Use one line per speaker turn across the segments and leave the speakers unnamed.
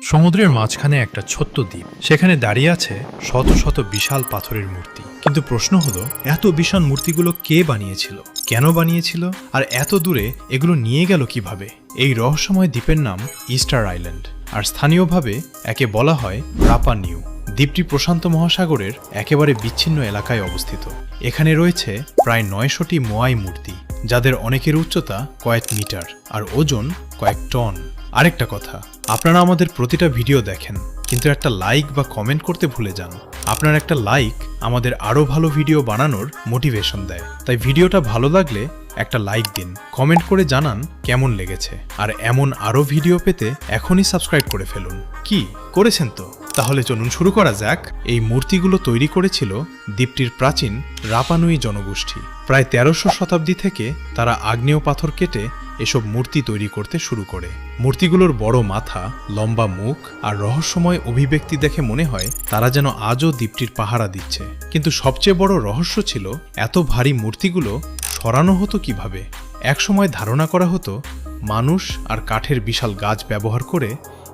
সমুদ্রের মাঝখানে একটা ছোট্ট দ্বীপ, সেখানে দাঁড়িয়ে আছে শত শত বিশাল পাথরের মূর্তি। কিন্তু প্রশ্ন হলো, এত বিশাল মূর্তিগুলো কে বানিয়েছিল, কেন বানিয়েছিল, আর এত দূরে এগুলো নিয়ে গেল কিভাবে? এই রহস্যময় দ্বীপের নাম ইস্টার আইল্যান্ড, আর স্থানীয়ভাবে একে বলা হয় রাপা নিউ। দ্বীপটি প্রশান্ত মহাসাগরের একেবারে বিচ্ছিন্ন এলাকায় অবস্থিত। এখানে রয়েছে প্রায় 900টি মোয়াই মূর্তি, যাদের অনেকের উচ্চতা কয়েক মিটার আর ওজন কয়েক টন। আরেকটা কথা, আপনারা আমাদের প্রতিটা ভিডিও দেখেন, কিন্তু একটা লাইক বা কমেন্ট করতে ভুলে যান। আপনার একটা লাইক আমাদের আরও ভালো ভিডিও বানানোর মোটিভেশন দেয়। তাই ভিডিওটা ভালো লাগলে একটা লাইক দিন, কমেন্ট করে জানান কেমন লেগেছে। আর এমন আরও ভিডিও পেতে এখনই সাবস্ক্রাইব করে ফেলুন। কি করেছেন তো? তাহলে চলুন শুরু করা যাক। এই মূর্তিগুলো তৈরি করেছিল দ্বীপটির প্রাচীন রাপা নুই জনগোষ্ঠী। প্রায় 1300 শতাব্দী থেকে তারা আগ্নেয় পাথর কেটে এসব মূর্তি তৈরি করতে শুরু করে। মূর্তিগুলোর বড় মাথা, লম্বা মুখ আর রহস্যময় অভিব্যক্তি দেখে মনে হয় তারা যেন আজও দ্বীপটির পাহারা দিচ্ছে। কিন্তু সবচেয়ে বড় রহস্য ছিল, এত ভারী মূর্তিগুলো সরানো হতো কিভাবে? একসময় ধারণা করা হতো মানুষ আর কাঠের বিশাল গাছ ব্যবহার করে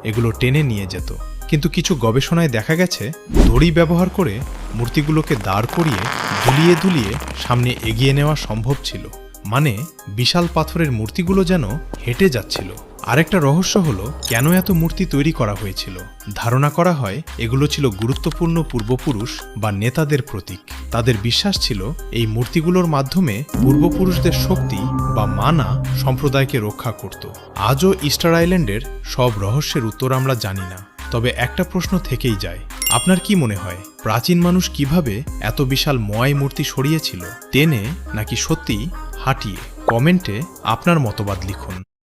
এগুলো টেনে নিয়ে যেত। কিন্তু কিছু গবেষণায় দেখা গেছে দড়ি ব্যবহার করে মূর্তিগুলোকে দাঁড় করিয়ে দুলিয়ে দুলিয়ে সামনে এগিয়ে নেওয়া সম্ভব ছিল। মানে বিশাল পাথরের মূর্তিগুলো যেন হেঁটে যাচ্ছিল। আরেকটা রহস্য হলো, কেন এত মূর্তি তৈরি করা হয়েছিল? ধারণা করা হয় এগুলো ছিল গুরুত্বপূর্ণ পূর্বপুরুষ বা নেতাদের প্রতীক। তাদের বিশ্বাস ছিল এই মূর্তিগুলোর মাধ্যমে পূর্বপুরুষদের শক্তি বা মানা সম্প্রদায়কে রক্ষা করত। আজও ইস্টার আইল্যান্ডের সব রহস্যের উত্তর আমরা জানি না, তবে একটা প্রশ্ন থেকেই যায়। আপনার কি মনে হয়, প্রাচীন মানুষ কিভাবে এত বিশাল মোয়াই মূর্তি সরিয়েছিল? টেনে নাকি সত্যি হাঁটিয়ে? কমেন্টে আপনার মতবাদ লিখুন।